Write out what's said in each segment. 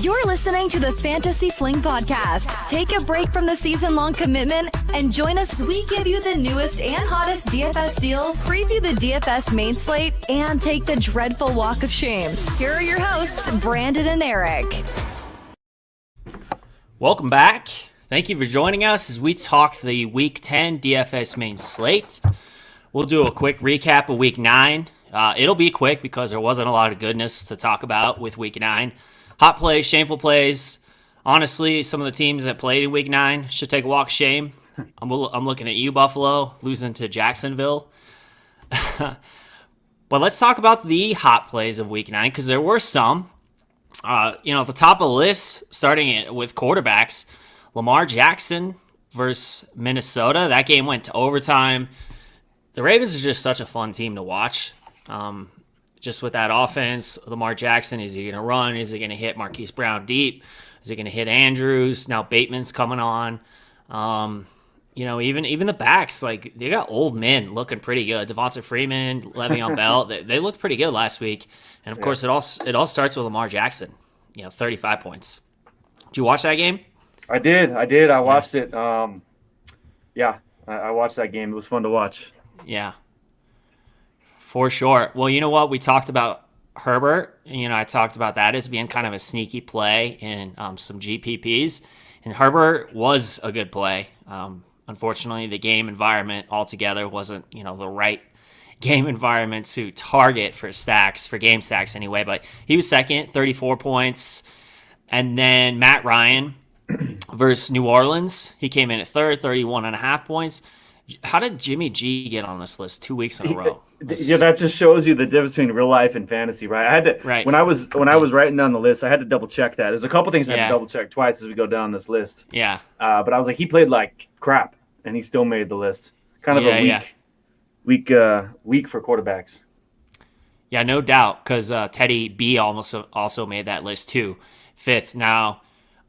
You're listening to the Fantasy Fling Podcast. Take a break from the season-long commitment and join us as we give you the newest and hottest DFS deals, preview the DFS main slate, and take the dreadful walk of shame. Here are your hosts, Brandon and Eric. Welcome back. Thank you for joining us as we talk the Week 10 DFS main slate. We'll do a quick recap of Week 9. It'll be quick because there wasn't a lot of goodness to talk about with Week 9. Hot plays, shameful plays. Honestly, some of the teams that played in Week 9 should take a walk of shame. I'm looking at you, Buffalo, losing to Jacksonville. But let's talk about the hot plays of Week 9 because there were some. At the top of the list, starting with quarterbacks, Lamar Jackson versus Minnesota. That game went to overtime. The Ravens are just such a fun team to watch. Just with that offense, Lamar Jackson, is he going to run? Is he going to hit Marquis Brown deep? Is he going to hit Andrews? Now Bateman's coming on. Even the backs, like they got old men looking pretty good. Devonta Freeman, Le'Veon Bell, they looked pretty good last week. And of course, it all starts with Lamar Jackson. 35 points. Did you watch that game? I did. I watched it. I watched that game. It was fun to watch. Yeah. For sure. Well, you know what? We talked about Herbert. I talked about that as being kind of a sneaky play in some GPPs. And Herbert was a good play. Unfortunately, the game environment altogether wasn't, the right game environment to target for game stacks anyway. But he was second, 34 points. And then Matt Ryan versus New Orleans. He came in at third, 31.5 points. How did Jimmy G get on this list 2 weeks in a row? Yeah, that just shows you the difference between real life and fantasy, right? I had to when I was writing down the list, I had to double check that. There's a couple things I had to double check twice as we go down this list. Yeah. But I was like, he played like crap, and he still made the list. Kind of a weak for quarterbacks. Yeah, no doubt, because Teddy B also made that list too, fifth. Now,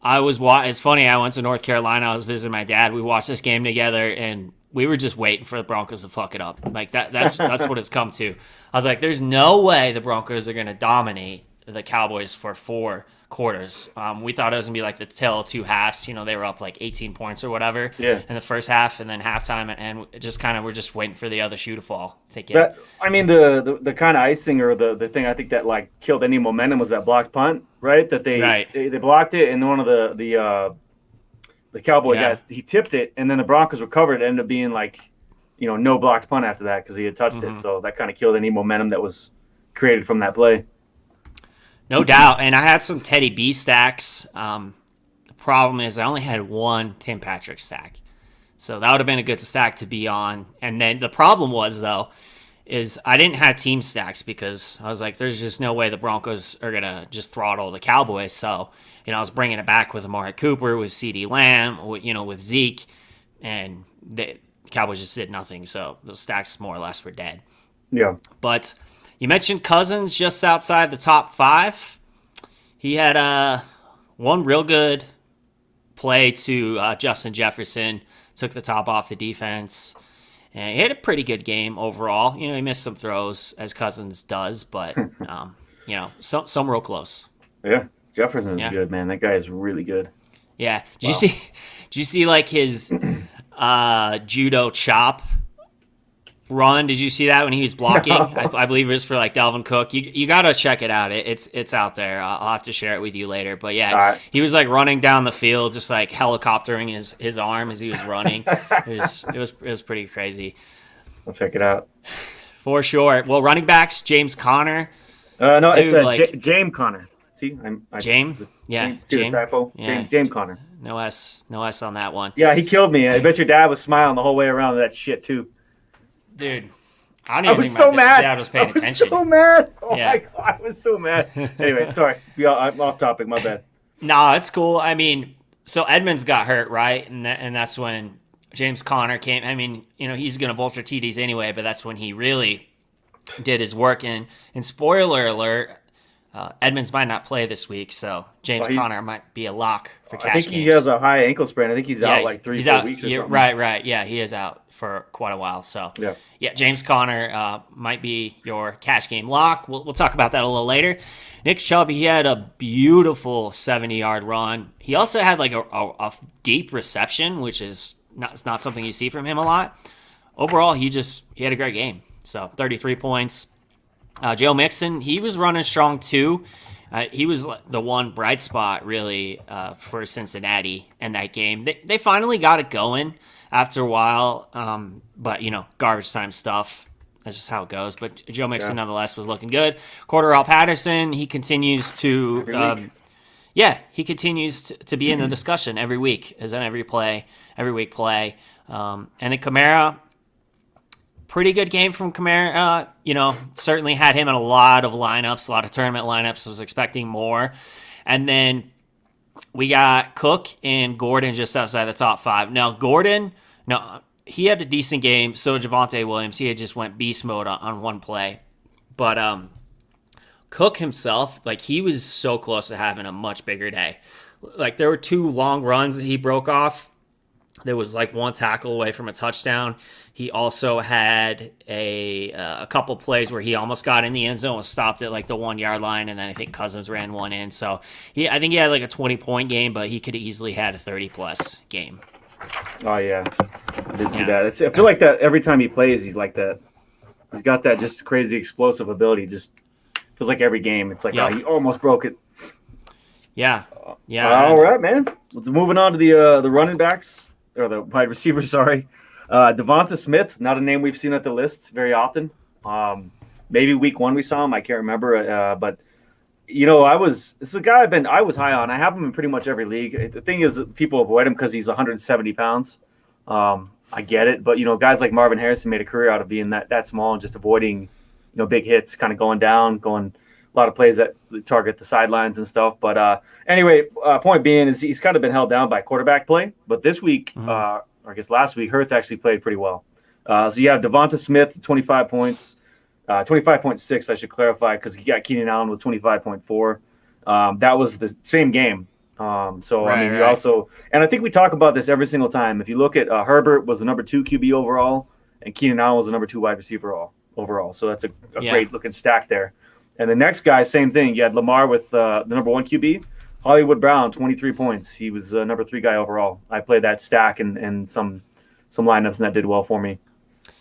it's funny. I went to North Carolina. I was visiting my dad. We watched this game together, and we were just waiting for the Broncos to fuck it up. Like that's what it's come to. I was like, there's no way the Broncos are going to dominate the Cowboys for 4 quarters. We thought it was going to be like the tale of two halves. They were up like 18 points or whatever in the first half, and then halftime, and just kind of we're just waiting for the other shoe to fall. Thinking, the kind of icing or the thing I think that like killed any momentum was that blocked punt, right? That they blocked it, and one of the Cowboy guys, he tipped it, and then the Broncos recovered. It ended up being like, no blocked punt after that because he had touched it. So that kind of killed any momentum that was created from that play. No doubt. And I had some Teddy B stacks. The problem is I only had one Tim Patrick stack. So that would have been a good stack to be on. And then the problem was, though, is I didn't have team stacks because I was like, there's just no way the Broncos are going to just throttle the Cowboys. So, I was bringing it back with Amari Cooper, with CeeDee Lamb, with Zeke, and the Cowboys just did nothing. So those stacks more or less were dead. Yeah. But you mentioned Cousins just outside the top 5. He had one real good play to Justin Jefferson, took the top off the defense. And he had a pretty good game overall. He missed some throws, as Cousins does, but, some real close. Yeah, Jefferson's good, man. That guy is really good. Yeah. Did you see like his judo chop run? Did you see that when he was blocking? No. I believe it was for like Dalvin Cook. You got to check it out. It's out there. I'll have to share it with you later. But yeah, He was like running down the field, just like helicoptering his arm as he was running. It was pretty crazy. I'll check it out for sure. Well, running backs, James Conner. No, dude, it's James Conner. See, James. Yeah, James. Typo. Yeah, James Conner. No S on that one. Yeah, he killed me. I bet your dad was smiling the whole way around that shit too. Dude, I don't even think my dad was paying attention. I was so mad. Oh my God, I was so mad. Anyway, sorry. I'm off topic. My bad. No, it's cool. I mean, so Edmonds got hurt, right? And that's when James Conner came. I mean, he's going to vulture TDs anyway, but that's when he really did his work. And spoiler alert, Edmonds might not play this week, so James Conner might be a lock for cash games. I think he has a high ankle sprain. I think he's out like 3-4 weeks or something. Right. Yeah, he is out for quite a while. So, yeah, James Conner might be your cash game lock. We'll talk about that a little later. Nick Chubb, he had a beautiful 70-yard run. He also had like a deep reception, which is not something you see from him a lot. Overall, he had a great game. So 33 points. Joe Mixon, he was running strong too. He was the one bright spot really for Cincinnati in that game. They finally got it going after a while, but garbage time stuff. That's just how it goes. But Joe Mixon nonetheless was looking good. Cordell Patterson, he continues to he continues to be in the discussion every week, as in every week play. And then Kamara, pretty good game from Kamara. Certainly had him in a lot of lineups, a lot of tournament lineups. I was expecting more. And then we got Cook and Gordon just outside the top 5. Now, Gordon, he had a decent game. So Javonte Williams, he had just went beast mode on one play. But Cook himself, like, he was so close to having a much bigger day. Like, there were 2 long runs that he broke off. There was like 1 tackle away from a touchdown. He also had a couple plays where he almost got in the end zone, was stopped at like the 1-yard line, and then I think Cousins ran one in. So I think he had like a 20-point game, but he could have easily had a 30-plus game. Oh yeah, I did see that. I feel like that every time he plays, he's like that. He's got that just crazy explosive ability. Just feels like every game, it's like he almost broke it. Yeah. All right, man. Moving on to the running backs. Or the wide receiver, sorry. Devonta Smith, not a name we've seen at the list very often. Maybe week 1 we saw him. I can't remember. But, this is a guy I was high on. I have him in pretty much every league. The thing is, people avoid him because he's 170 pounds. I get it. But, guys like Marvin Harrison made a career out of being that small and just avoiding, big hits, kind of going down, a lot of plays that target the sidelines and stuff. But anyway, point being is he's kind of been held down by quarterback play. But this week, or I guess last week, Hurts actually played pretty well. So you have Devonta Smith, 25 points, 25.6, I should clarify, because he got Keenan Allen with 25.4. That was the same game. You also, and I think we talk about this every single time. If you look at Herbert was the number 2 QB overall, and Keenan Allen was the number 2 wide receiver overall. So that's a great looking stack there. And the next guy, same thing. You had Lamar with the number 1 QB. Hollywood Brown, 23 points. He was number 3 guy overall. I played that stack and some lineups, and that did well for me.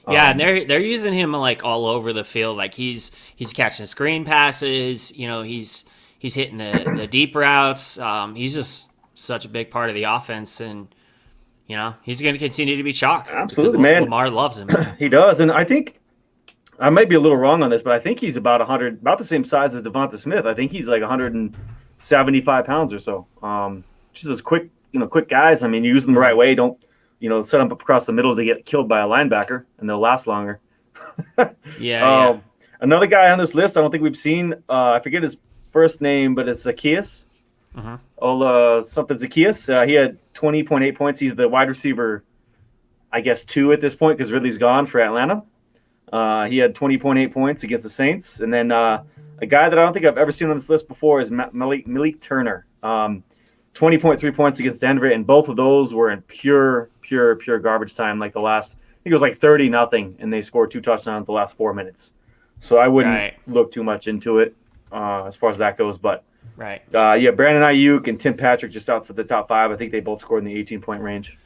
Yeah, and they're using him like all over the field. Like he's catching screen passes. He's hitting the deep routes. He's just such a big part of the offense, and he's going to continue to be chalk. Absolutely, man. Lamar loves him. He does, and I think. I might be a little wrong on this, but I think he's about the same size as Devonta Smith. I think he's like 175 pounds or so. Just those quick guys. I mean, you use them the right way. Don't, set them up across the middle to get killed by a linebacker, and they'll last longer. Another guy on this list I don't think we've seen. I forget his first name, but it's Zacchaeus. Something Zacchaeus. He had 20.8 points. He's the wide receiver, I guess, 2 at this point because Ridley's gone for Atlanta. He had 20.8 points against the Saints. And then a guy that I don't think I've ever seen on this list before is Malik Turner. 20.3 points against Denver, and both of those were in pure garbage time. Like I think it was like 30-0, and they scored 2 touchdowns the last 4 minutes. So I wouldn't look too much into it as far as that goes. But Brandon Ayuk and Tim Patrick just outside the top 5. I think they both scored in the 18-point range.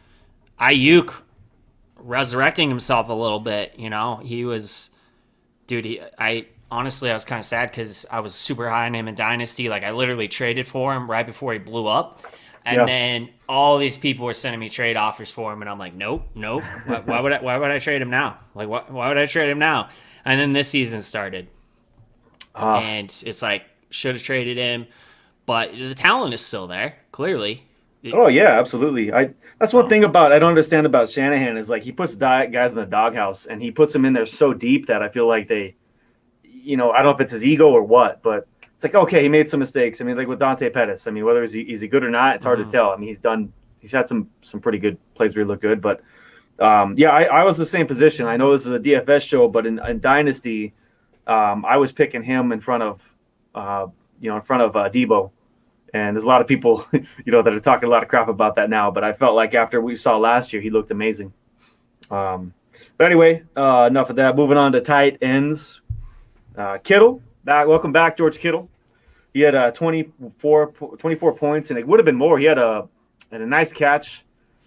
Ayuk resurrecting himself a little bit, he was, I honestly was kind of sad because I was super high on him in Dynasty. Like I literally traded for him right before he blew up, and then all these people were sending me trade offers for him, and I'm like, nope. Why would I trade him now? Like why would I trade him now? And then this season started, and it's like should have traded him, but the talent is still there clearly. Oh yeah, absolutely. That's one thing I don't understand about Shanahan is like he puts guys in the doghouse and he puts them in there so deep that I feel like they, I don't know if it's his ego or what, but it's like okay, he made some mistakes. I mean, like with Dante Pettis. I mean, whether is he good or not, it's hard to tell. I mean, he's had some pretty good plays where he looked good, but I was the same position. I know this is a DFS show, but in Dynasty, I was picking him in front of in front of Debo. And there's a lot of people, that are talking a lot of crap about that now. But I felt like after we saw last year, he looked amazing. But anyway, enough of that. Moving on to tight ends. Kittle, welcome back, George Kittle. He had 24 points, and it would have been more. He had a nice catch,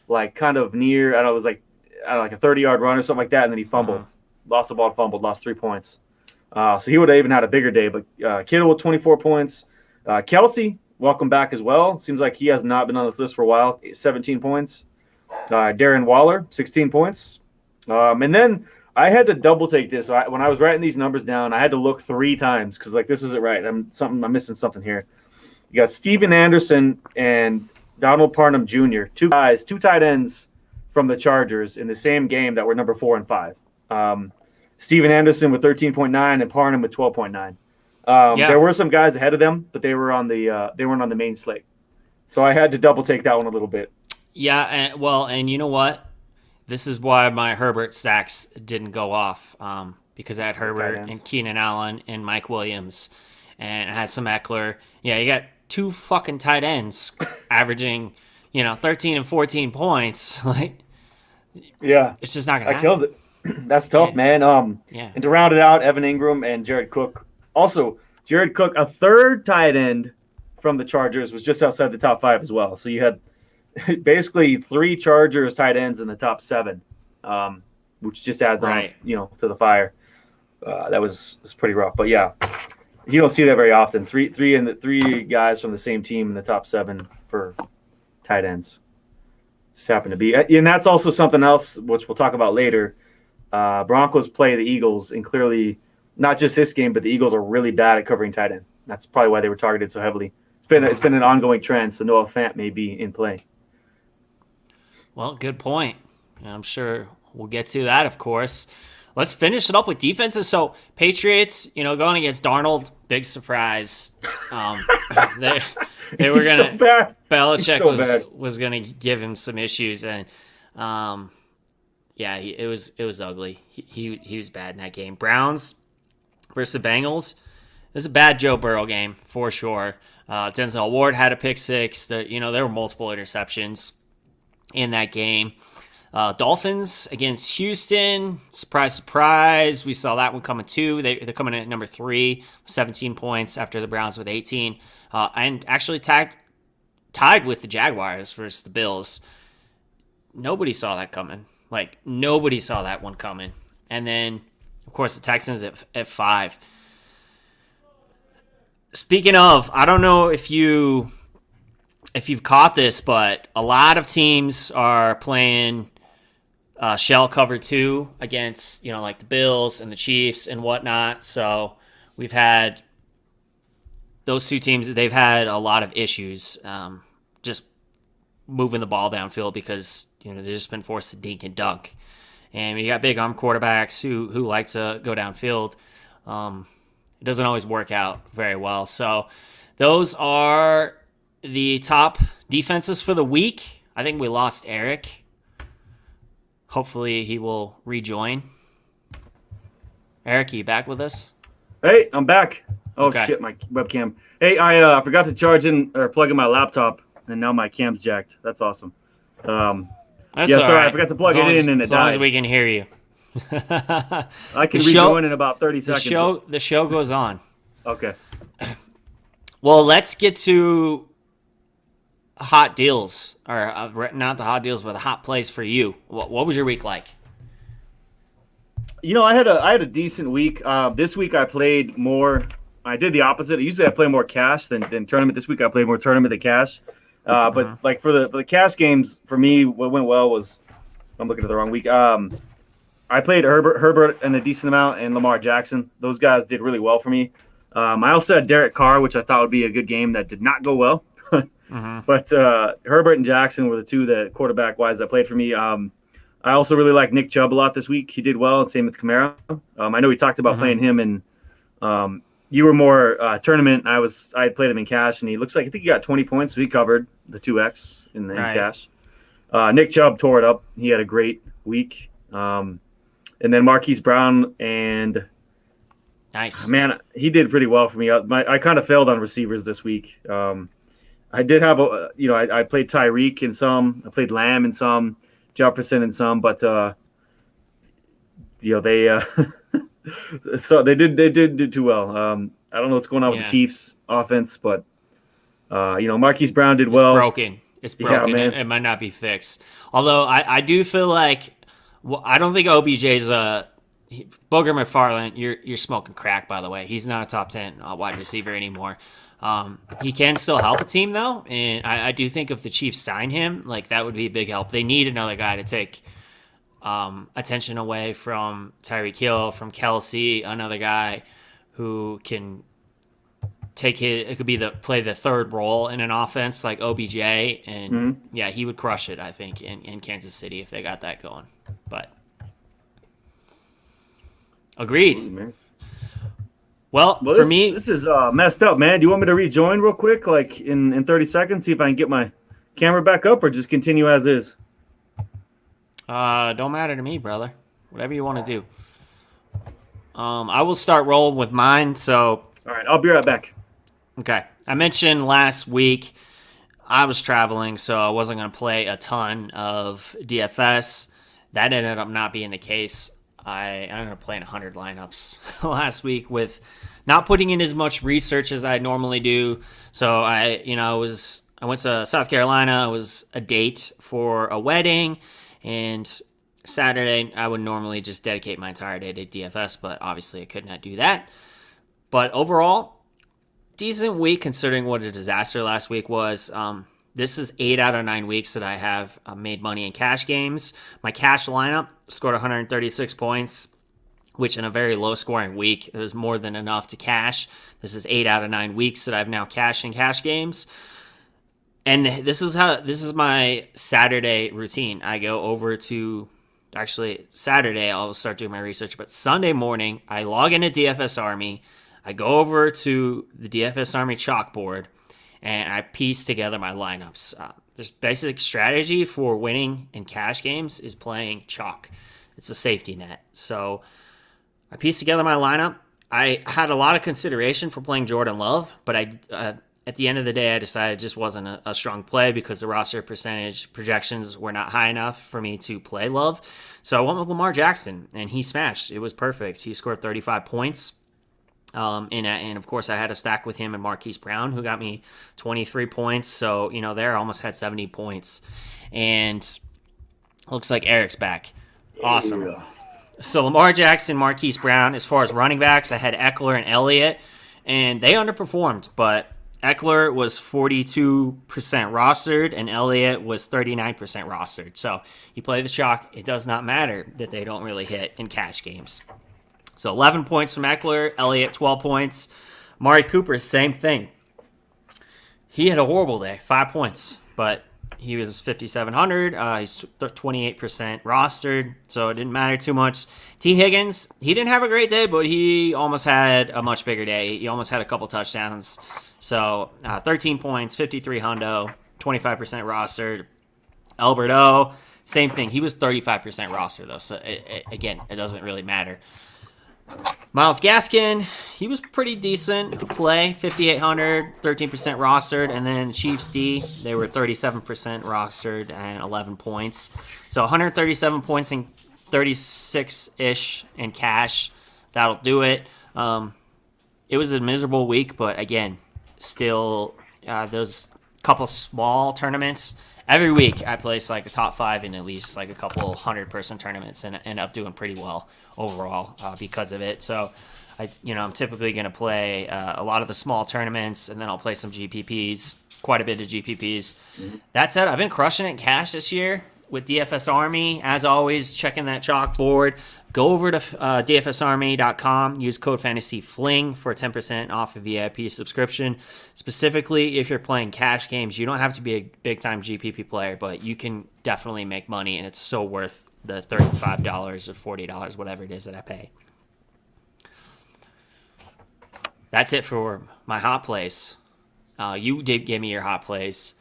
like kind of near, I don't know, it was like a 30-yard run or something like that, and then he fumbled. Lost the ball, fumbled, lost 3 points. So he would have even had a bigger day. But Kittle with 24 points. Kelsey, welcome back as well. Seems like he has not been on this list for a while. 17 points. Darren Waller, 16 points. And then I had to double take this. When I was writing these numbers down, I had to look 3 times because this isn't right. I'm missing something here. You got Steven Anderson and Donald Parham Jr., 2 guys, 2 tight ends from the Chargers in the same game that were number 4 and 5. Steven Anderson with 13.9 and Parham with 12.9. There were some guys ahead of them, but they weren't on the main slate. So I had to double take that one a little bit. Yeah, and you know what? This is why my Herbert stacks didn't go off, because I had Herbert and Keenan Allen and Mike Williams, and I had some Eckler. Yeah, you got 2 fucking tight ends averaging, 13 and 14 points. Like, yeah, it's just not gonna happen. That kills it. That's tough, man. And to round it out, Evan Ingram and Jared Cook. Also, Jared Cook, a 3rd tight end from the Chargers, was just outside the top 5 as well. So you had basically 3 Chargers tight ends in the top 7, which just adds on, to the fire. That was pretty rough. But yeah, you don't see that very often. Three guys from the same team in the top 7 for tight ends. Just happened to be, and that's also something else which we'll talk about later. Broncos play the Eagles, and clearly not just this game, but the Eagles are really bad at covering tight end. That's probably why they were targeted so heavily. It's been an ongoing trend, so Noah Fant may be in play. Well, good point. I'm sure we'll get to that, of course. Let's finish it up with defenses. So Patriots, going against Darnold, big surprise. They were gonna. So Belichick was gonna give him some issues, and it was ugly. He was bad in that game. Browns versus the Bengals. It was a bad Joe Burrow game for sure. Denzel Ward had a pick 6. There were multiple interceptions in that game. Dolphins against Houston. Surprise, surprise. We saw that one coming too. They're coming in at number 3, 17 points after the Browns with 18. And actually tied with the Jaguars versus the Bills. Nobody saw that coming. Like, nobody saw that one coming. And then, of course, the Texans at 5. Speaking of, I don't know if you've caught this, but a lot of teams are playing shell cover 2 against, like the Bills and the Chiefs and whatnot. So we've had those 2 teams, they've had a lot of issues just moving the ball downfield because, they've just been forced to dink and dunk. And you got big arm quarterbacks who like to go downfield. It doesn't always work out very well. So those are the top defenses for the week. I think we lost Eric. Hopefully he will rejoin. Eric, are you back with us? Hey, I'm back. Oh, okay. Shit, my webcam. Hey, I forgot to plug in my laptop, and now my cam's jacked. That's awesome. That's all right. I forgot to plug it in, and it died. As long as we can hear you. I can rejoin in about 30 seconds. The show goes on. Okay. Well, let's get to hot deals, or not the hot deals, but the hot plays for you. What was your week like? I had a decent week. This week I played more. I did the opposite. Usually I play more cash than tournament. This week I played more tournament than cash. But like for the cash games, for me, what went well was I'm looking at the wrong week. I played Herbert in a decent amount and Lamar Jackson. Those guys did really well for me. I also had Derek Carr, which I thought would be a good game that did not go well. But Herbert and Jackson were the 2 that quarterback-wise that played for me. I also really like Nick Chubb a lot this week. He did well, and same with Kamara. I know we talked about playing him, and you were more tournament. I played him in cash, and I think he got 20 points, so he covered the 2x in cash. Nick Chubb tore it up. He had a great week. And then Marquis Brown and Nice. Man, he did pretty well for me. I kind of failed on receivers this week. I did have I played Tyreek in some, I played Lamb in some, Jefferson in some, but they so they did do too well. I don't know what's going on with the Chiefs offense, but Marquis Brown did well. It's broken. Yeah, it might not be fixed. Although I do feel like I don't think OBJ's Booger McFarland. You're smoking crack, by the way. He's not a top 10 wide receiver anymore. He can still help a team though, and I do think if the Chiefs sign him, like that would be a big help. They need another guy to take attention away from Tyreek Hill, from Kelsey, another guy who can it could be play the third role in an offense like OBJ, and he would crush it, I think, in Kansas City if they got that going. But agreed. Well, for me, this is messed up, man. Do you want me to rejoin real quick, like in 30 seconds, see if I can get my camera back up, or just continue as is? Don't matter to me, brother. Whatever you want to do. I will start rolling with mine. So, all right, I'll be right back. Okay. I mentioned last week I was traveling, so I wasn't going to play a ton of DFS. That ended up not being the case. I ended up playing 100 lineups last week with not putting in as much research as I normally do. So I went to South Carolina. It was a date for a wedding, and Saturday I would normally just dedicate my entire day to DFS, but obviously I could not do that. But overall, decent week considering what a disaster last week was. This is 8 out of 9 weeks that I have made money in cash games. My cash lineup scored 136 points, which in a very low-scoring week, it was more than enough to cash. This is 8 out of 9 weeks that I've now cashed in cash games. And this is my Saturday routine. I go over to, actually, Saturday I'll start doing my research, but Sunday morning I log into DFS Army. I go over to the DFS Army chalkboard, and I piece together my lineups. There's basic strategy for winning in cash games is playing chalk. It's a safety net. So I pieced together my lineup. I had a lot of consideration for playing Jordan Love, but at the end of the day, I decided it just wasn't a strong play because the roster percentage projections were not high enough for me to play Love. So I went with Lamar Jackson, and he smashed. It was perfect. He scored 35 points. And of course, I had a stack with him and Marquis Brown, who got me 23 points. So, there I almost had 70 points. And looks like Eric's back. Awesome. Yeah. So Lamar Jackson, Marquis Brown. As far as running backs, I had Eckler and Elliott, and they underperformed. But Eckler was 42% rostered, and Elliott was 39% rostered. So you play the chalk. It does not matter that they don't really hit in cash games. So 11 points from Eckler, Elliott 12 points. Amari Cooper, same thing. He had a horrible day, 5 points, but he was 5,700. He's 28% rostered, so it didn't matter too much. T. Higgins, he didn't have a great day, but he almost had a much bigger day. He almost had a couple touchdowns. So 13 points, 53 hundo, 25% rostered. Albert O, same thing. He was 35% rostered, though, so again, it doesn't really matter. Myles Gaskin, he was pretty decent play, 5,800, 13% rostered, and then Chiefs D, they were 37% rostered and 11 points. So 137 points and 36-ish in cash. That'll do it. It was a miserable week, but again, still those couple small tournaments. Every week I place like a top 5 in at least like a couple 100-person tournaments and end up doing pretty well overall because of it. So I'm typically going to play a lot of the small tournaments, and then I'll play some GPPs, quite a bit of GPPs. Mm-hmm. That said, I've been crushing it in cash this year with DFS Army. As always, checking that chalkboard. Go over to dfsarmy.com. Use code FANTASYFLING for 10% off a VIP subscription. Specifically, if you're playing cash games, you don't have to be a big-time GPP player, but you can definitely make money, and it's so worth the $35 or $40, whatever it is that I pay. That's it for my hot plays. You did give me your hot plays.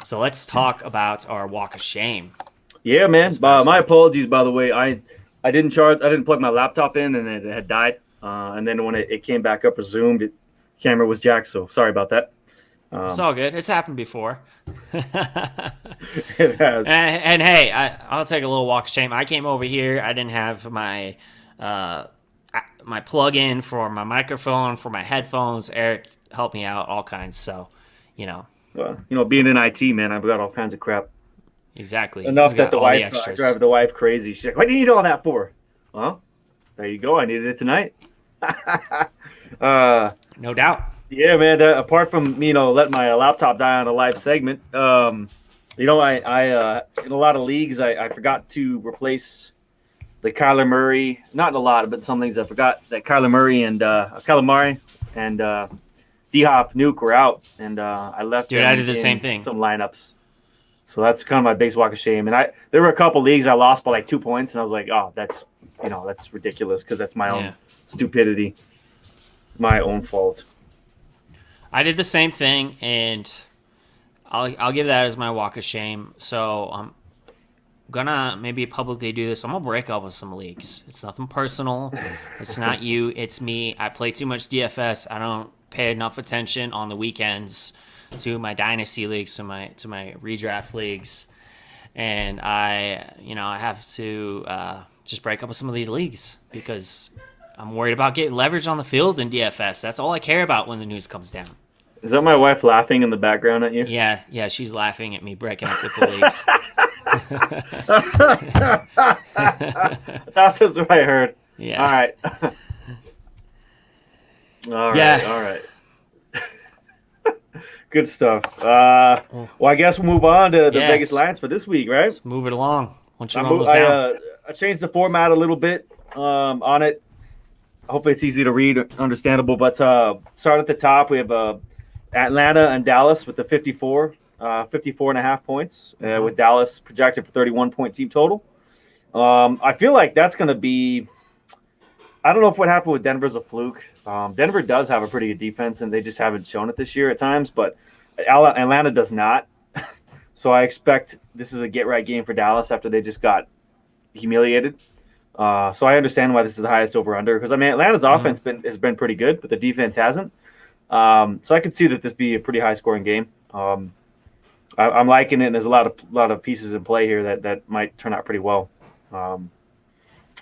So let's talk about our walk of shame. Yeah, man. My apologies, by the way. I didn't plug my laptop in, and it had died. and then when it came back up resumed, camera was jacked. So sorry about that. It's all good. It's happened before. It has. And hey, I'll take a little walk of shame. I came over here. I didn't have my my plug-in for my microphone, for my headphones. Eric helped me out, all kinds. So, Well, being in IT, man, I've got all kinds of crap. Exactly. Enough that the wife, I drive the wife crazy. She's like, "What do you need all that for?" Well, there you go. I needed it tonight. No doubt. Yeah, man. Apart from letting my laptop die on a live segment, I in a lot of leagues I forgot to replace the Kyler Murray. Not in a lot, but some things I forgot that Kyler Murray and D-Hop Nuke were out, and I left. Dude, I did the same thing. Some lineups. So that's kind of my biggest walk of shame. And there were a couple leagues I lost by like 2 points, and I was like, oh, that's ridiculous because that's my own stupidity, my own fault. I did the same thing, and I'll give that as my walk of shame. So I'm gonna maybe publicly do this. I'm gonna break up with some leagues. It's nothing personal. It's not you. It's me. I play too much DFS. I don't pay enough attention on the weekends to my dynasty leagues, to my redraft leagues, and I have to just break up with some of these leagues because I'm worried about getting leverage on the field in DFS. That's all I care about when the news comes down. Is that my wife laughing in the background at you? Yeah, she's laughing at me breaking up with the leagues. That's what I heard. Yeah. All right. All right. Good stuff. Well, I guess we'll move on to the Vegas Lions for this week, right? Let's move it along. Once you run those down. I changed the format a little bit on it. Hopefully it's easy to read, understandable. But start at the top. We have Atlanta and Dallas with the 54 and a half points, with Dallas projected for 31-point team total. I feel like that's going to be – I don't know if what happened with Denver's a fluke. Denver does have a pretty good defense, and they just haven't shown it this year at times, but Atlanta does not. So I expect this is a get-right game for Dallas after they just got humiliated. So I understand why this is the highest over-under because, Atlanta's offense has been pretty good, but the defense hasn't. So I could see that this be a pretty high-scoring game. I'm liking it, and there's a lot of pieces in play here that might turn out pretty well.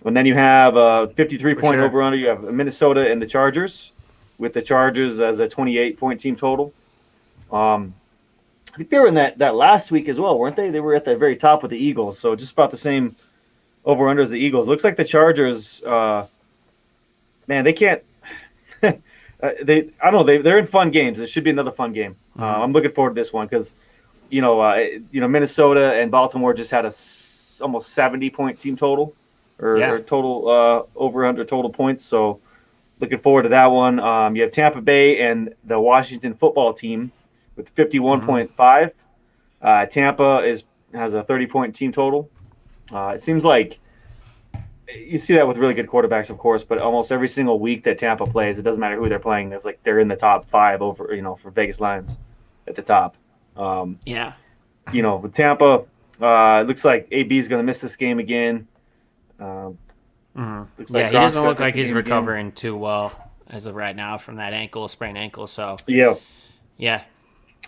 And then you have a 53-point over-under. You have Minnesota and the Chargers, with the Chargers as a 28-point team total. I think they were in that last week as well, weren't they? They were at the very top with the Eagles, so just about the same over-under as the Eagles. Looks like the Chargers, they can't they're in fun games. It should be another fun game. I'm looking forward to this one because, Minnesota and Baltimore just had almost 70-point team total. Or total over-under total points. So looking forward to that one. You have Tampa Bay and the Washington football team with 51.5. Tampa has a 30-point team total. It seems like you see that with really good quarterbacks, of course, but almost every single week that Tampa plays, it doesn't matter who they're playing. It's like they're in the top 5 over, for Vegas Lions at the top. With Tampa, it looks like AB is going to miss this game again. He doesn't look like he's recovering too well as of right now from that sprained ankle. So yeah.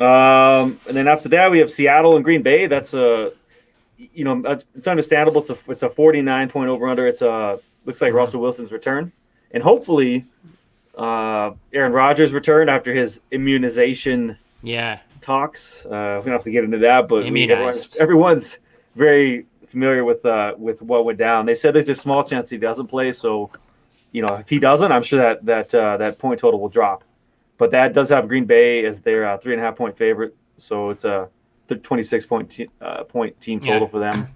And then after that we have Seattle and Green Bay. That's it's understandable. It's a 49-point over under. Looks like Russell Wilson's return, and hopefully Aaron Rodgers' return after his immunization talks. We don't have to get into that, but everyone's very familiar with what went down. They said there's a small chance he doesn't play, so if he doesn't, I'm sure that point total will drop. But that does have Green Bay as their 3.5-point favorite, so it's a 26-point team total for them.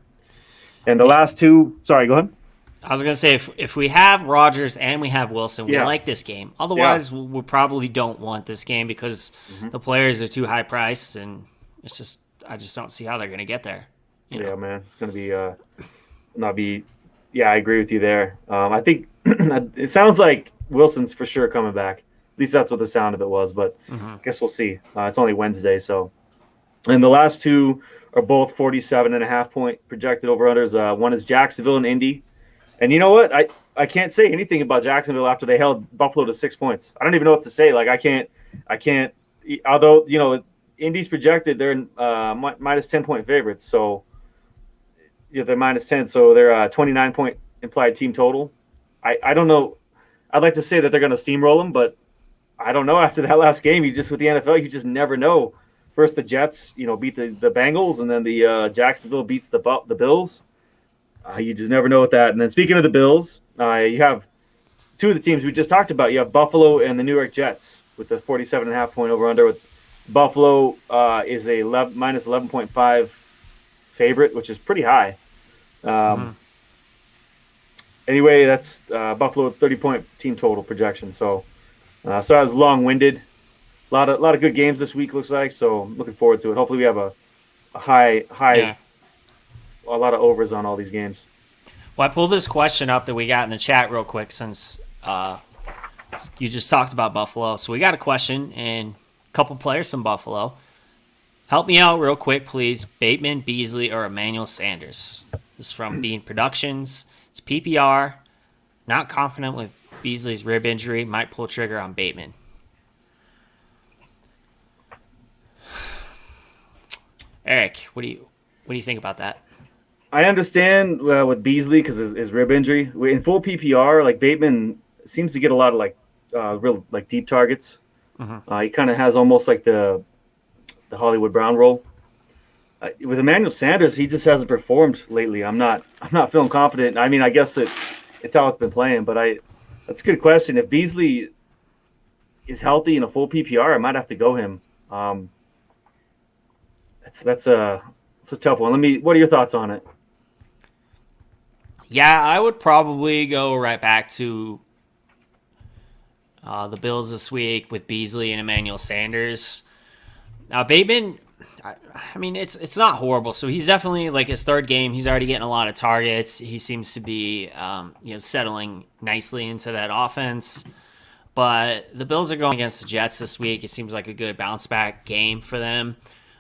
And the last two, sorry, go ahead. I was gonna say if we have Rodgers and we have Wilson, we like this game. Otherwise, we probably don't want this game because the players are too high priced, and I just don't see how they're gonna get there. Yeah, man, it's going to be Yeah, I agree with you there. I think it sounds like Wilson's for sure coming back. At least that's what the sound of it was, but I guess we'll see. It's only Wednesday, so. And the last two are both 47.5-point projected over-unders. One is Jacksonville and Indy. And you know what? I can't say anything about Jacksonville after they held Buffalo to 6 points. I don't even know what to say. Like I can't. Although Indy's projected they're minus 10-point favorites, so they're minus 10, so they're 29-point implied team total. I don't know. I'd like to say that they're going to steamroll them, but I don't know. After that last game, with the NFL, you just never know. First, the Jets, beat the Bengals, and then the Jacksonville beats the Bills. You just never know with that. And then speaking of the Bills, you have two of the teams we just talked about. You have Buffalo and the New York Jets with the 47.5-point over-under. With Buffalo is a minus 11.5 favorite, which is pretty high. Anyway, that's Buffalo 30-point team total projection. So I was long-winded. A lot of good games this week, looks like. So I'm looking forward to it. Hopefully, we have a high, a lot of overs on all these games. Well, I pulled this question up that we got in the chat real quick since you just talked about Buffalo. So we got a question and a couple players from Buffalo. Help me out real quick, please. Bateman, Beasley, or Emmanuel Sanders? This is from Bean Productions. It's PPR. Not confident with Beasley's rib injury. Might pull trigger on Bateman. Eric, what do you think about that? I understand with Beasley because his rib injury. In full PPR, like Bateman seems to get a lot of real deep targets. He kind of has almost like the Hollywood Brown role. With Emmanuel Sanders, he just hasn't performed lately. I'm not feeling confident. I mean, I guess it's how it's been playing, but that's a good question. If Beasley is healthy in a full PPR, I might have to go him. That's a tough one. What are your thoughts on it? Yeah, I would probably go right back to the Bills this week with Beasley and Emmanuel Sanders. Now, Bateman, I mean, it's not horrible. So he's definitely, like, his third game, he's already getting a lot of targets. He seems to be settling nicely into that offense. But the Bills are going against the Jets this week. It seems like a good bounce-back game for them.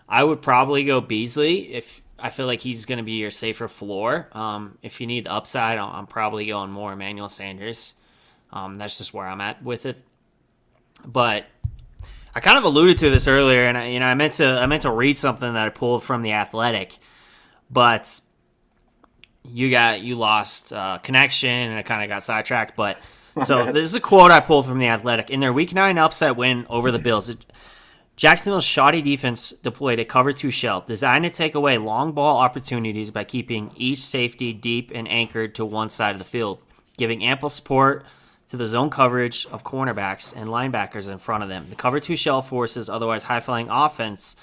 I would probably go Beasley if I feel like he's going to be your safer floor. If you need the upside, I'm probably going more Emmanuel Sanders. That's just where I'm at with it. But I kind of alluded to this earlier, and I meant to read something that I pulled from The Athletic, but you lost connection, and I kind of got sidetracked. But so this is a quote I pulled from The Athletic. In their Week 9 upset win over the Bills, Jacksonville's shoddy defense deployed a cover 2 shell designed to take away long ball opportunities by keeping each safety deep and anchored to one side of the field, giving ample support to the zone coverage of cornerbacks and linebackers in front of them. The cover 2 shell forces otherwise high-flying offense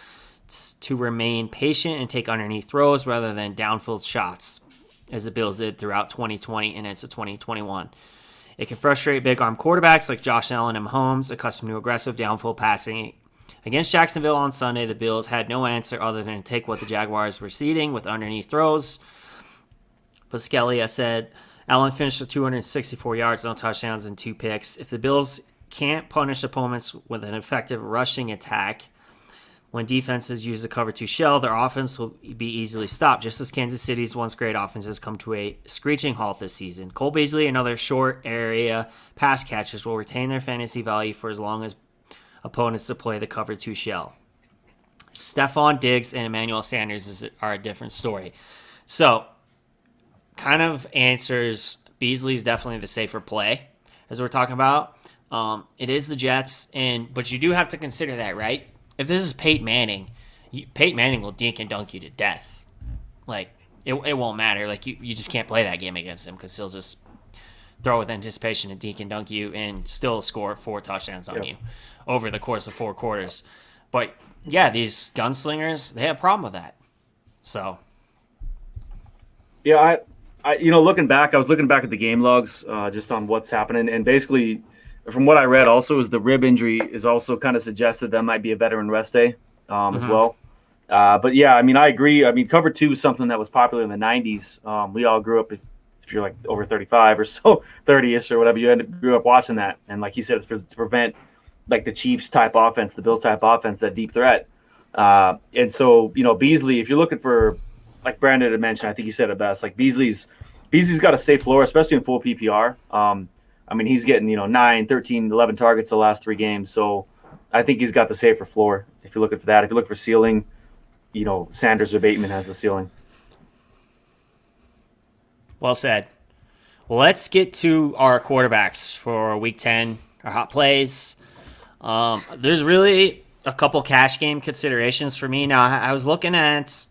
to remain patient and take underneath throws rather than downfield shots, as the Bills did throughout 2020 and into 2021. It can frustrate big-arm quarterbacks like Josh Allen and Mahomes, accustomed to aggressive downfield passing. Against Jacksonville on Sunday, the Bills had no answer other than to take what the Jaguars were seeding with underneath throws. Pascalia said, Allen finished with 264 yards, no touchdowns, and 2 picks. If the Bills can't punish opponents with an effective rushing attack when defenses use the cover 2 shell, their offense will be easily stopped, just as Kansas City's once great offense has come to a screeching halt this season. Cole Beasley and other short area pass catchers will retain their fantasy value for as long as opponents deploy the cover 2 shell. Stephon Diggs and Emmanuel Sanders are a different story. So, kind of answers Beasley's definitely the safer play, as we're talking about. It is the Jets, but you do have to consider that, right? If this is Peyton Manning, Peyton Manning will dink and dunk you to death. Like, it won't matter. Like, you just can't play that game against him because he'll just throw with anticipation and dink and dunk you and still score 4 touchdowns on you over the course of 4 quarters. But, yeah, these gunslingers, they have a problem with that. So. Yeah, I looking back, I was looking back at the game logs just on what's happening. And basically, from what I read also, is the rib injury is also kind of suggested that might be a veteran rest day as well. But, yeah, I mean, I agree. I mean, cover 2 is something that was popular in the 90s. We all grew up, if you're like over 35 or so, 30-ish or whatever, grew up watching that. And like you said, it's to prevent like the Chiefs type offense, the Bills type offense, that deep threat. And so, Beasley, if you're looking for, like Brandon had mentioned, I think he said it best, like Beasley's Beasley's got a safe floor, especially in full PPR. I mean, he's getting 9, 13, 11 targets the last 3 games, so I think he's got the safer floor. If you're looking for that, if you look for ceiling, Sanders or Bateman has the ceiling. Well said. Well, let's get to our quarterbacks for Week 10, our hot plays. There's really a couple cash game considerations for me. Now, I was looking at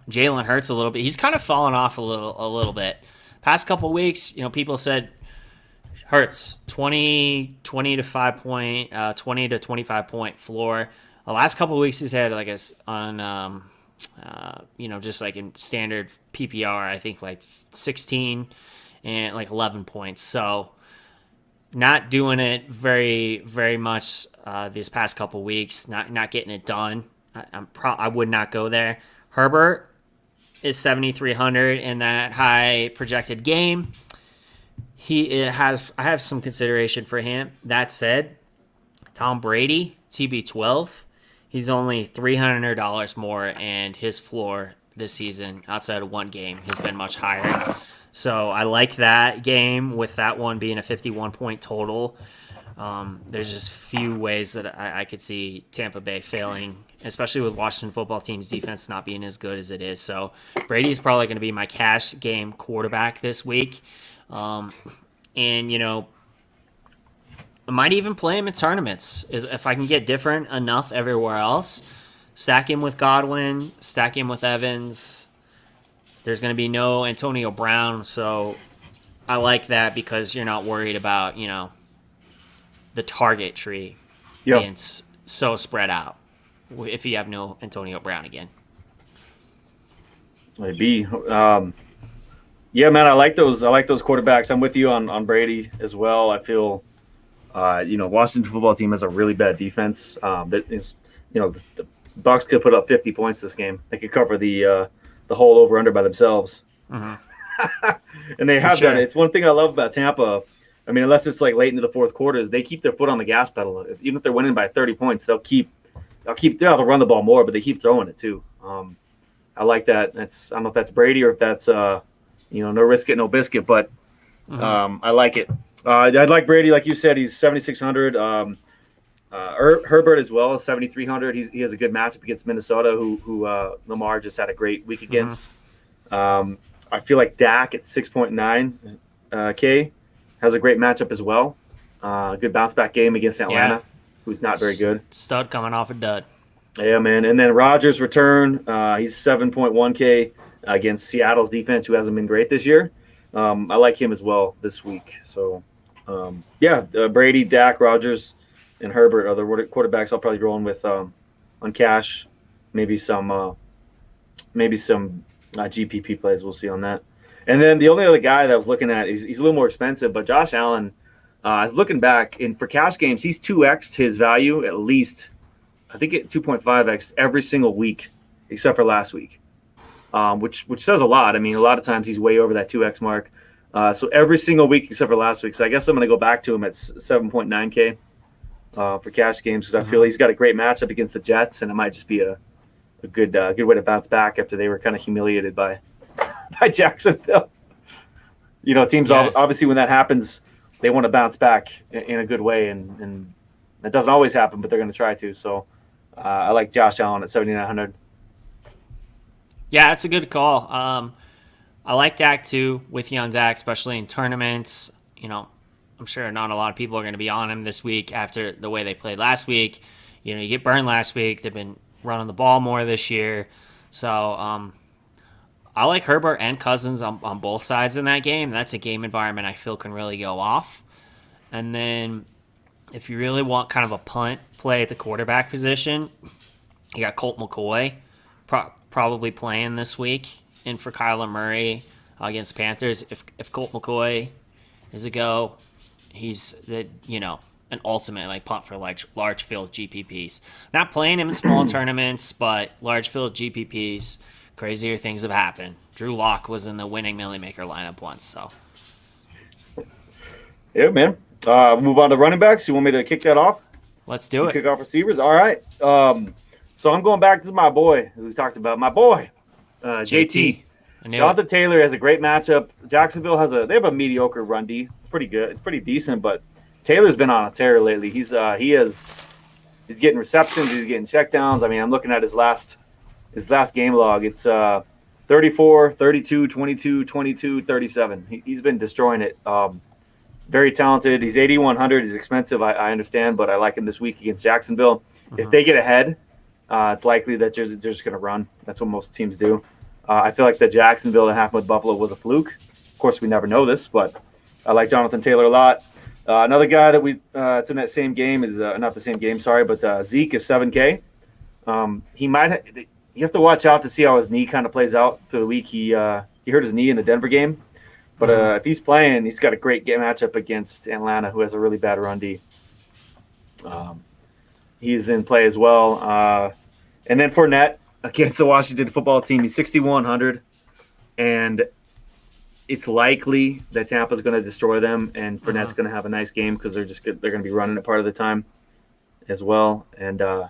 Jalen Hurts a little bit. He's kind of fallen off a little bit. Past couple weeks, people said Hurts 20 to 5 point, 20 to 25 point floor. The last couple weeks he's had like just like in standard PPR, I think like 16 and like 11 points. So not doing it very, very much these past couple weeks. Not getting it done. I would not go there. Herbert is 7,300 in that high projected game. I have some consideration for him. That said, Tom Brady, TB12, he's only $300 more, and his floor this season, outside of one game, has been much higher. So I like that game, with that one being a 51-point total. There's just few ways that I could see Tampa Bay failing, especially with Washington football team's defense not being as good as it is. So Brady is probably going to be my cash game quarterback this week. I might even play him in tournaments if I can get different enough everywhere else. Stack him with Godwin, stack him with Evans. There's going to be no Antonio Brown, so I like that because you're not worried about, the target tree being so spread out if you have no Antonio Brown again. Maybe. Yeah, man, I like those quarterbacks. I'm with you on Brady as well. I feel, Washington football team has a really bad defense. That is, the Bucs could put up 50 points this game. They could cover the whole over under by themselves. Mm-hmm. And they have done it. It's one thing I love about Tampa. I mean, unless it's like late into the fourth quarters, they keep their foot on the gas pedal. Even if they're winning by 30 points, they'll run the ball more, but they keep throwing it too. I like that. I don't know if that's Brady or if that's no risk it, no biscuit, but I like it. I like Brady, like you said, he's 7,600. Herbert as well is 7,300. He has a good matchup against Minnesota, who Lamar just had a great week against. I feel like Dak at 6.9 K has a great matchup as well. Good bounce back game against Atlanta, who's not very good. Stud coming off a dud. Yeah, man. And then Rodgers return. He's 7.1 K against Seattle's defense, who hasn't been great this year. I like him as well this week. So, Brady, Dak, Rodgers, and Herbert are the quarterbacks I'll probably roll in with on cash. Maybe some GPP plays. We'll see on that. And then the only other guy that I was looking at, he's a little more expensive, but Josh Allen, I was looking back, and for cash games, he's 2x'd his value at least, I think at 2.5x every single week except for last week. Which says a lot. I mean, a lot of times he's way over that 2x mark. So every single week except for last week. So I guess I'm going to go back to him at 7.9K for cash games because I feel he's got a great matchup against the Jets, and it might just be a good way to bounce back after they were kind of humiliated by Jacksonville. Teams obviously when that happens, they want to bounce back in a good way, and that doesn't always happen, but they're going to try to. So I like Josh Allen at 7,900. Yeah, that's a good call. I like Dak too, with you on Dak, especially in tournaments. I'm sure not a lot of people are going to be on him this week after the way they played last week. You get burned last week. They've been running the ball more this year. So I like Herbert and Cousins on both sides in that game. That's a game environment I feel can really go off. And then if you really want kind of a punt play at the quarterback position, you got Colt McCoy probably playing this week. And for Kyler Murray against Panthers, if Colt McCoy is a go, he's an ultimate punt for large field GPPs. Not playing him in small tournaments, but large field GPPs, crazier things have happened. Drew Lock was in the winning Millie Maker lineup once, so. Yeah, man. Move on to running backs. You want me to kick that off? Let's do it. Kick off receivers. All right. So I'm going back to my boy who we talked about. My boy, JT. Jonathan Taylor has a great matchup. Jacksonville they have a mediocre run D. It's pretty good. It's pretty decent, but Taylor's been on a tear lately. He's getting receptions. He's getting checkdowns. I mean, I'm looking at his last game log. It's 34, 32, 22, 22, 37. He's been destroying it. Very talented. He's 8,100. He's expensive. I understand, but I like him this week against Jacksonville. If they get ahead, it's likely that they're just going to run. That's what most teams do. I feel like the Jacksonville that happened with Buffalo was a fluke. Of course, we never know this, but I like Jonathan Taylor a lot. Another guy that it's in that same game is not the same game, sorry, but Zeke is 7K. You have to watch out to see how his knee kind of plays out through the week. He hurt his knee in the Denver game. But if he's playing, he's got a great game matchup against Atlanta, who has a really bad run D. He's in play as well. And then Fournette against the Washington football team, he's 6,100. And it's likely that Tampa's going to destroy them, and Fournette's going to have a nice game because they're going to be running it part of the time as well. And, the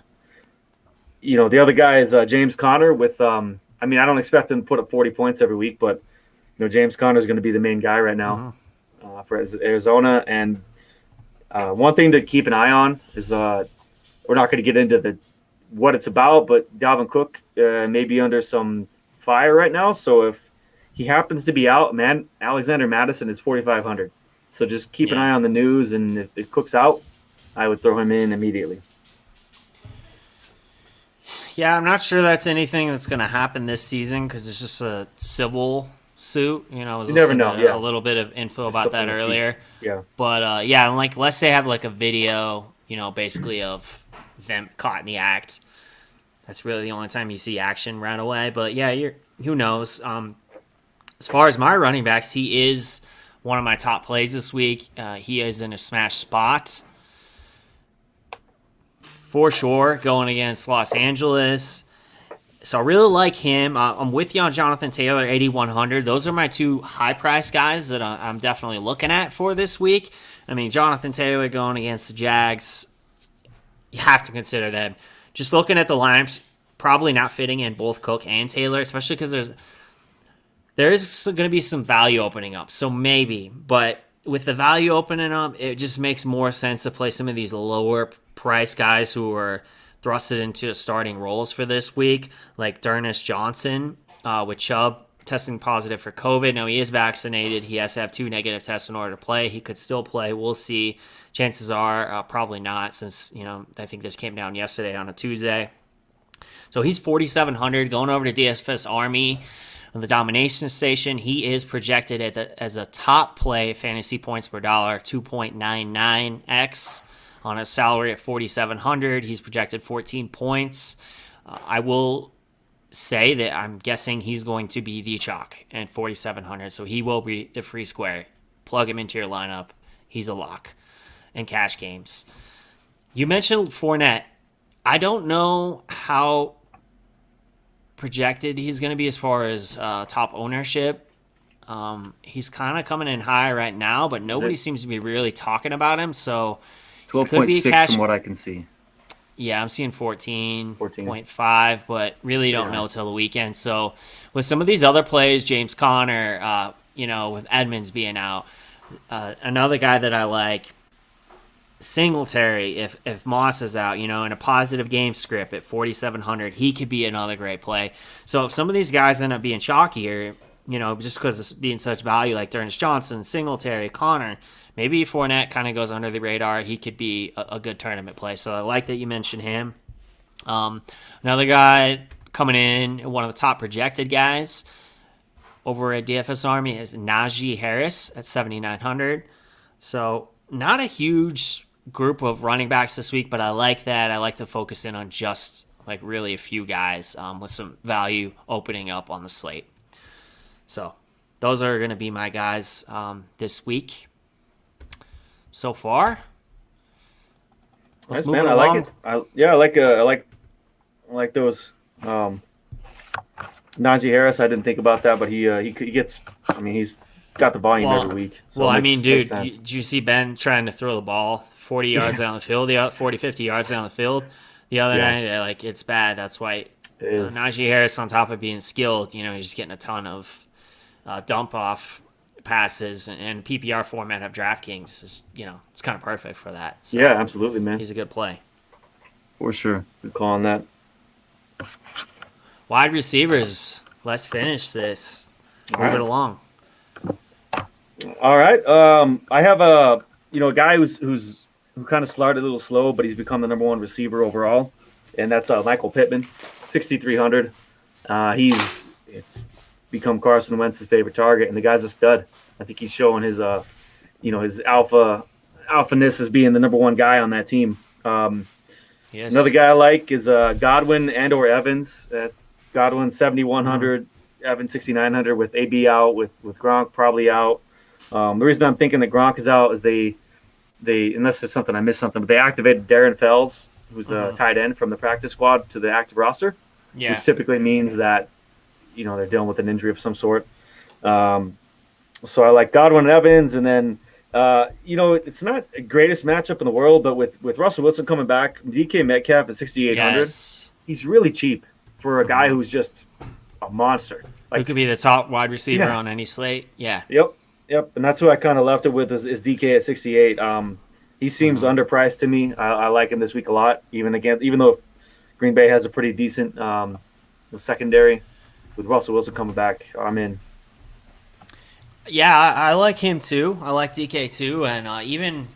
other guy is James Conner with I don't expect him to put up 40 points every week, but James Conner is going to be the main guy right now for Arizona. And one thing to keep an eye on is we're not going to get into what it's about, but Dalvin Cook may be under some fire right now. So if he happens to be out, Alexander Madison is 4,500. So just keep an eye on the news, and if it Cook's out, I would throw him in immediately. Yeah, I'm not sure that's anything that's going to happen this season because it's just a civil suit. I was listening to a little bit of info about that earlier. Yeah. But, let's say I have like a video, basically of them caught in the act. That's really the only time you see action right away. But, who knows? As far as my running backs, he is one of my top plays this week. He is in a smash spot. For sure, going against Los Angeles. So I really like him. I'm with you on Jonathan Taylor, 8,100. Those are my two high-price guys that I'm definitely looking at for this week. Jonathan Taylor going against the Jags, you have to consider them. Just looking at the lineups, probably not fitting in both Cook and Taylor, especially because there is going to be some value opening up. So maybe, but with the value opening up, it just makes more sense to play some of these lower price guys who are thrusted into starting roles for this week, like Dernis Johnson with Chubb testing positive for COVID. Now, he is vaccinated. He has to have 2 negative tests in order to play. He could still play. We'll see. Chances are probably not, since I think this came down yesterday on a Tuesday. So he's 4,700 going over to DFS Army on the domination station. He is projected as a top play fantasy points per dollar, 2.99x. On a salary at 4,700, he's projected 14 points. I will say that I'm guessing he's going to be the chalk at 4,700, so he will be the free square. Plug him into your lineup. He's a lock in cash games. You mentioned Fournette. I don't know how projected he's going to be as far as top ownership. He's kind of coming in high right now, but nobody seems to be really talking about him, so 12.6 from what I can see. Yeah, I'm seeing 14.5, but really don't know till the weekend. So with some of these other plays, James Conner, with Edmonds being out, another guy that I like, Singletary, if Moss is out, in a positive game script at 4,700, he could be another great play. So if some of these guys end up being chalkier, just because it's being such value, like Dernis Johnson, Singletary, Conner, maybe Fournette kind of goes under the radar. He could be a good tournament play. So I like that you mentioned him. Another guy coming in, one of the top projected guys over at DFS Army is Naji Harris at 7,900. So not a huge group of running backs this week, but I like that. I like to focus in on just like really a few guys with some value opening up on the slate. So those are going to be my guys this week. So far, let's move along. I like it. I like those. Naji Harris, I didn't think about that, but he gets. He's got the volume every week. So dude, did you see Ben trying to throw the ball 40 yards down the field, 50 yards down the field the other night? It's bad. That's why Naji Harris, on top of being skilled, he's just getting a ton of dump off passes and PPR format of DraftKings is, it's kind of perfect for that. So yeah, absolutely, man. He's a good play. For sure. Good call on that. Wide receivers. Let's finish this. Move it along. All right. I have a guy who kind of started a little slow, but he's become the number one receiver overall, and that's Michael Pittman, 6,300. It's become Carson Wentz's favorite target, and the guy's a stud. I think he's showing his his alphaness as being the number one guy on that team. Yes. Another guy I like is Godwin and or Evans. Godwin 7,100, Evans 6,900 with AB out, with Gronk probably out. The reason I'm thinking that Gronk is out is they unless there's something I missed something, but they activated Darren Fells, who's a tight end from the practice squad to the active roster, which typically means that they're dealing with an injury of some sort. So I like Godwin and Evans, and then it's not the greatest matchup in the world, but with Russell Wilson coming back, DK Metcalf at 6,800, he's really cheap for a guy who's just a monster. Who could be the top wide receiver on any slate? Yeah. Yep, and that's who I kind of left it with is DK at 68. He seems underpriced to me. I like him this week a lot, even though Green Bay has a pretty decent secondary. With Russell Wilson coming back, I'm in. Yeah, I like him too. I like DK too, and even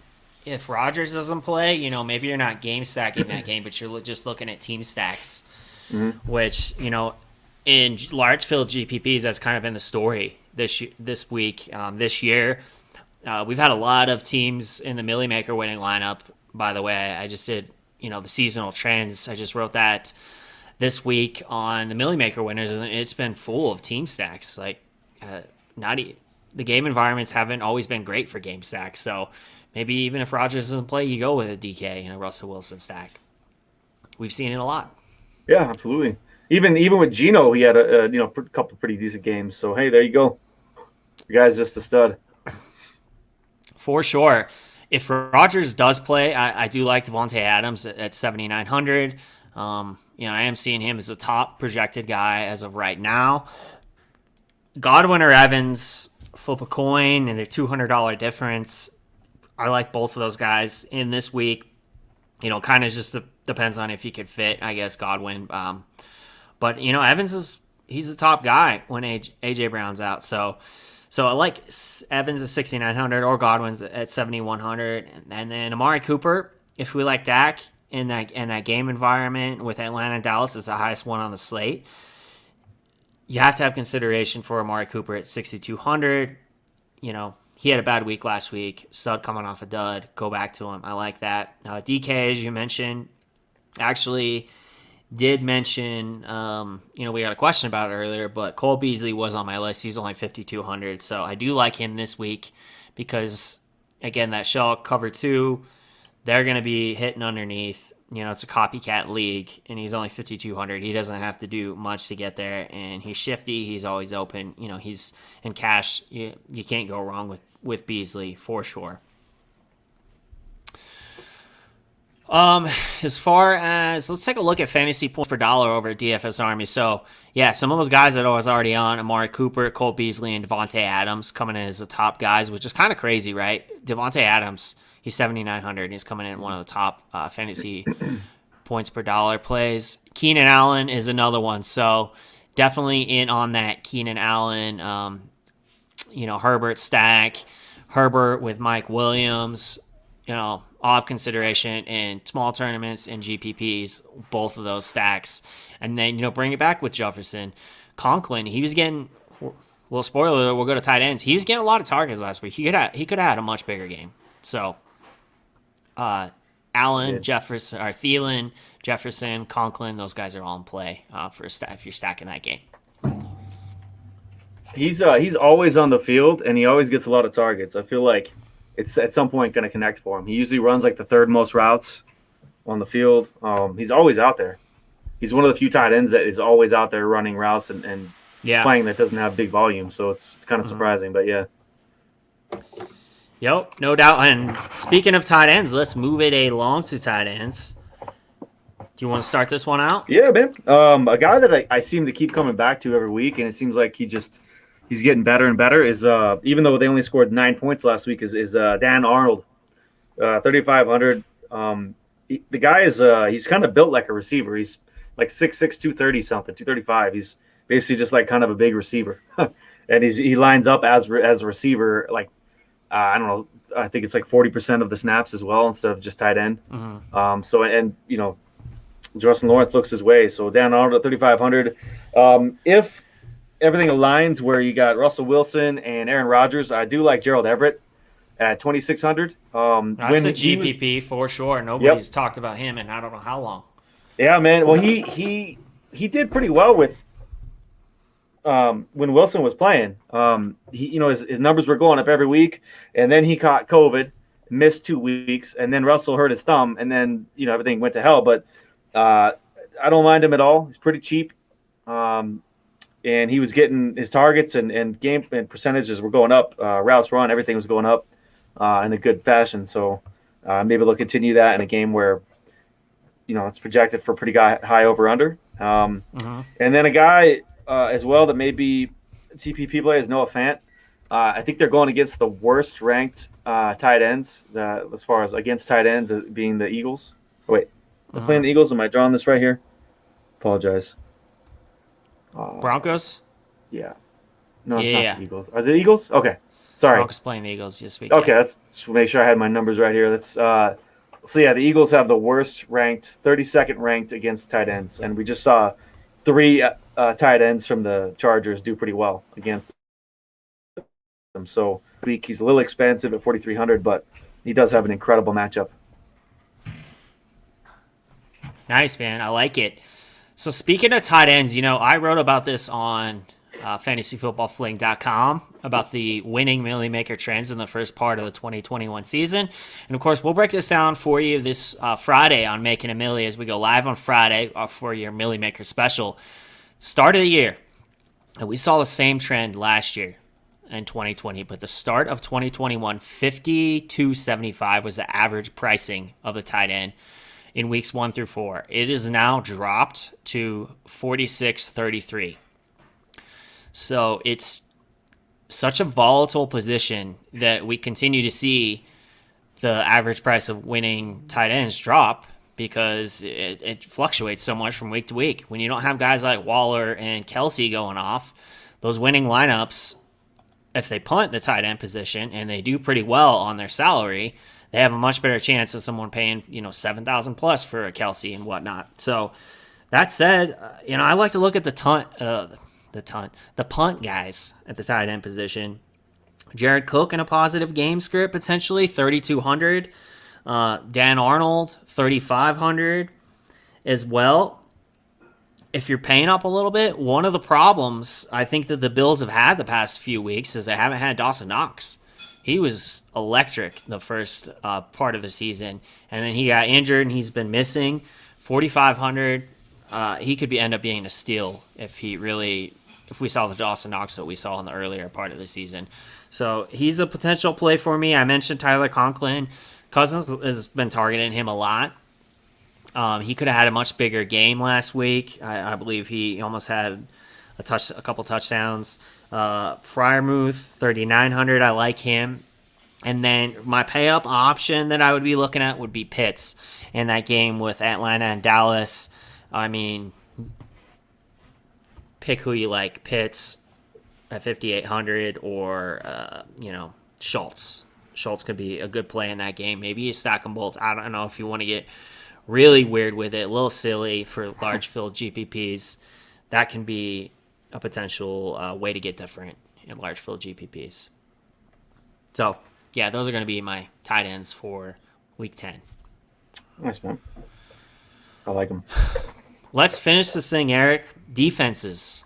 if Rodgers doesn't play, maybe you're not game stacking that game, but you're just looking at team stacks, which in large field GPPs, that's kind of been the story this week. This year, we've had a lot of teams in the Millie Maker winning lineup. By the way, I just did the seasonal trends. I just wrote that this week on the Millie Maker winners, and it's been full of team stacks. Like the game environments haven't always been great for game stacks, so maybe even if Rodgers doesn't play, you go with a DK and a Russell Wilson stack. We've seen it a lot. Yeah, absolutely. Even with Geno, he had a couple pretty decent games. So hey, there you go. The guy's just a stud. For sure. If Rodgers does play, I do like Devonta Adams at 7,900. I am seeing him as a top projected guy as of right now. Godwin or Evans, flip a coin, and they're $200 difference. I like both of those guys in this week. Kind of just depends on if he could fit, I guess, Godwin. But Evans he's the top guy when AJ Brown's out. So I like Evans at 6,900 or Godwin's at 7,100, and then Amari Cooper. If we like Dak in that game environment with Atlanta and Dallas, is the highest one on the slate. You have to have consideration for Amari Cooper at 6,200. He had a bad week last week. Stud coming off a dud. Go back to him. I like that. DK, as you mentioned, actually did mention, we got a question about it earlier, but Cole Beasley was on my list. He's only 5,200. So I do like him this week because, again, that shell cover 2, they're going to be hitting underneath. It's a copycat league, and he's only 5,200. He doesn't have to do much to get there, and he's shifty. He's always open. He's in cash. You can't go wrong with Beasley for sure. As far as, let's take a look at fantasy points per dollar over at DFS Army. So, yeah, some of those guys that I was already on, Amari Cooper, Colt Beasley, and Devonta Adams coming in as the top guys, which is kind of crazy, right? Devonta Adams, he's 7,900. He's coming in one of the top fantasy points per dollar plays. Keenan Allen is another one. So definitely in on that Keenan Allen, Herbert stack. Herbert with Mike Williams, all of consideration in small tournaments and GPPs, both of those stacks. And then, bring it back with Jefferson. Conklin, he was getting, well, spoiler alert, we'll go to tight ends. He was getting a lot of targets last week. He could have had a much bigger game. So, Allen, Jefferson, or Thielen, Jefferson, Conklin, those guys are all in play if you're stacking that game. He's always on the field, and he always gets a lot of targets. I feel like it's at some point going to connect for him. He usually runs like the third most routes on the field. He's always out there. He's one of the few tight ends that is always out there running routes and playing that doesn't have big volume. So it's kind of surprising, but yeah. Yep, no doubt. And speaking of tight ends, let's move it along to tight ends. Do you want to start this one out? Yeah, man. A guy that I seem to keep coming back to every week, and it seems like he's he's getting better and better is even though they only scored 9 points last week is Dan Arnold, 3,500. The guy is he's kind of built like a receiver. He's like 6'6", 230 something, 235. He's basically just like kind of a big receiver, and he lines up as a receiver. Like I don't know, I think it's like 40% of the snaps as well instead of just tight end. Mm-hmm. So and Justin Lawrence looks his way. So Dan Arnold at 3,500. If everything aligns where you got Russell Wilson and Aaron Rodgers, I do like Gerald Everett at 2,600. That's a GPP for sure. Nobody's talked about him in I don't know how long. Yeah, man. Well, he did pretty well with when Wilson was playing. His numbers were going up every week, and then he caught COVID, missed 2 weeks, and then Russell hurt his thumb, and then everything went to hell. But I don't mind him at all. He's pretty cheap, and he was getting his targets and game and percentages were going up. Routes run, everything was going up in a good fashion. So maybe they'll continue that in a game where it's projected for pretty high over under. And then a guy as well that may be TPP play is Noah Fant. I think they're going against the worst ranked tight ends as far as against tight ends as being the Eagles. Wait. They're playing the Eagles. Am I drawing this right here? Apologize. Broncos? Yeah. No, it's not the Eagles. Are the Eagles? Okay. Sorry. Broncos playing the Eagles this week. Okay, let's make sure I had my numbers right here. The Eagles have the worst ranked, 32nd ranked against tight ends. And we just saw 3 tight ends from the Chargers do pretty well against them. So he's a little expensive at 4,300, but he does have an incredible matchup. Nice, man. I like it. So speaking of tight ends, I wrote about this on fantasyfootballfling.com about the winning Millie Maker trends in the first part of the 2021 season. And, of course, we'll break this down for you this Friday on Making a Millie as we go live on Friday for your Millie Maker special. Start of the year. And we saw the same trend last year in 2020, but the start of 2021, 52.75 was the average pricing of the tight end in weeks 1 through 4. It is now dropped to 46.33. So it's such a volatile position that we continue to see the average price of winning tight ends drop because it fluctuates so much from week to week. When you don't have guys like Waller and Kelsey going off, those winning lineups, if they punt the tight end position and they do pretty well on their salary, they have a much better chance of someone paying, $7,000 plus for a Kelsey and whatnot. So that said, I like to look at the punt guys at the tight end position. Jared Cook in a positive game script potentially 3,200. Dan Arnold 3,500 as well. If you're paying up a little bit, one of the problems I think that the Bills have had the past few weeks is they haven't had Dawson Knox. He was electric the first part of the season, and then he got injured and he's been missing. 4,500. He could end up being a steal if we saw the Dawson Knox that we saw in the earlier part of the season. So he's a potential play for me. I mentioned Tyler Conklin. Cousins has been targeting him a lot. He could have had a much bigger game last week. I believe he almost had a couple touchdowns. Freiermuth, 3,900. I like him. And then my pay-up option that I would be looking at would be Pitts in that game with Atlanta and Dallas. I mean, pick who you like. Pitts at 5,800 or, Schultz. Schultz could be a good play in that game. Maybe you stack them both. I don't know if you want to get really weird with it, a little silly for large field GPPs. That can be a potential way to get different in large field GPPs. So, yeah, those are going to be my tight ends for week 10. Nice, man. I like them. Let's finish this thing, Eric. Defenses.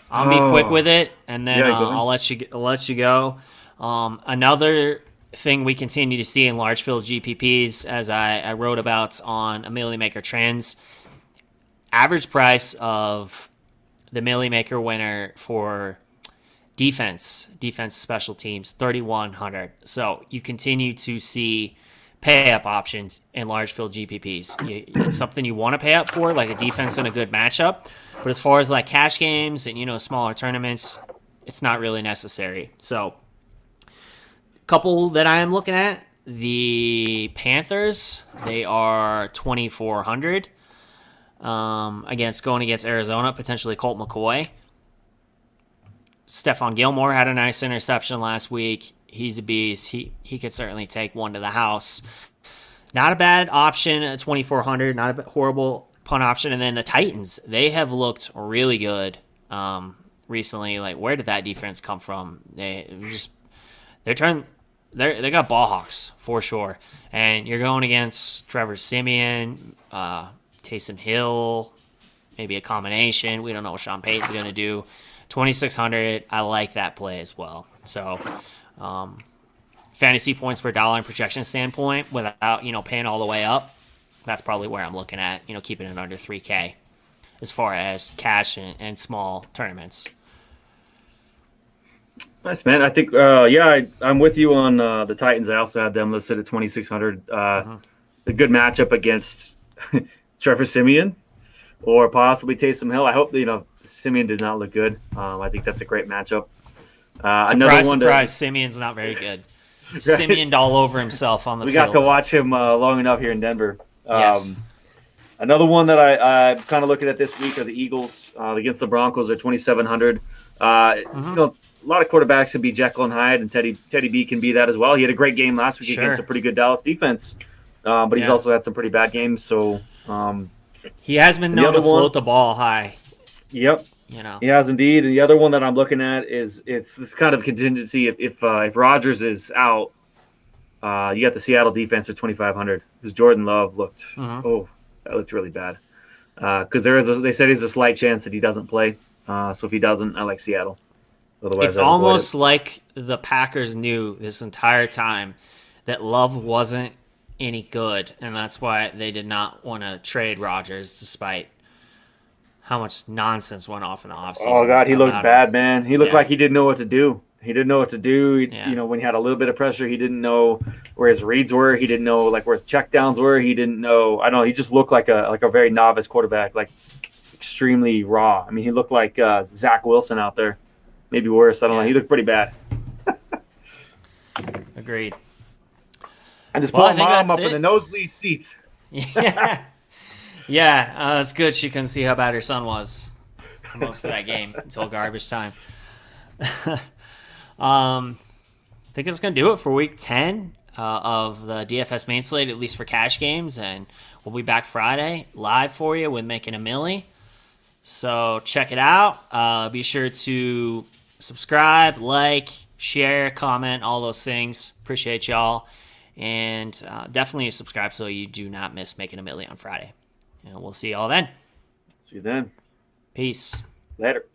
I'll be quick with it, and then I'll let you go. Another thing we continue to see in large field GPPs, as I wrote about on a Millie Maker Trends, average price of the Millie Maker winner for defense special teams, 3,100. So you continue to see pay up options in large field GPPs. It's something you want to pay up for, like a defense in a good matchup. But as far as like cash games and smaller tournaments, it's not really necessary. So, a couple that I am looking at, the Panthers, they are 2,400 going against Arizona, potentially Colt McCoy. Stephon Gilmore had a nice interception last week. He's a beast. He could certainly take one to the house. Not a bad option at 2,400. Not a horrible punt option. And then the Titans, they have looked really good recently. Like, where did that defense come from? They got ball hawks for sure. And you're going against Trevor Siemian, Taysom Hill, maybe a combination. We don't know what Sean Payton's going to do. 2,600, I like that play as well. So, fantasy points per dollar and projection standpoint, without paying all the way up, that's probably where I'm looking at. Keeping it under 3K as far as cash and small tournaments. Nice, man. I think, I'm with you on the Titans. I also had them listed at 2,600. A good matchup against Trevor Siemian or possibly Taysom Hill. I hope Siemian did not look good. I think that's a great matchup. Surprise! Simeon's not very good. Right? Simeoned all over himself on the field. We got to watch him long enough here in Denver. Yes. Another one that I'm kind of looking at this week are the Eagles against the Broncos at 2,700. A lot of quarterbacks can be Jekyll and Hyde, and Teddy B can be that as well. He had a great game last week against a pretty good Dallas defense, but he's also had some pretty bad games. So he has been known to float the ball high. Yep. He has indeed. And the other one that I'm looking at is it's this kind of contingency. If Rodgers is out, you got the Seattle defense at 2,500 because Jordan Love looked that looked really bad. Because they said there's a slight chance that he doesn't play. So if he doesn't, I like Seattle. Otherwise, it's almost like the Packers knew this entire time that Love wasn't any good, and that's why they did not want to trade Rodgers despite how much nonsense went off in the offseason. Oh, God, he looked bad, man. He looked like he didn't know what to do. He didn't know what to do. When he had a little bit of pressure, he didn't know where his reads were. He didn't know where his checkdowns were. He didn't know. I don't know. He just looked like a very novice quarterback, extremely raw. I mean, he looked like Zach Wilson out there, maybe worse. I don't know. He looked pretty bad. Agreed. And just pulling mom up in the nosebleed seats. Yeah, it's good she couldn't see how bad her son was for most of that game until garbage time. I think that's going to do it for Week 10 of the DFS main slate, at least for cash games. And we'll be back Friday live for you with Making a Millie. So check it out. Be sure to subscribe, like, share, comment, all those things. Appreciate y'all. And definitely subscribe so you do not miss Making a Millie on Friday. And we'll see y'all then. See you then. Peace. Later.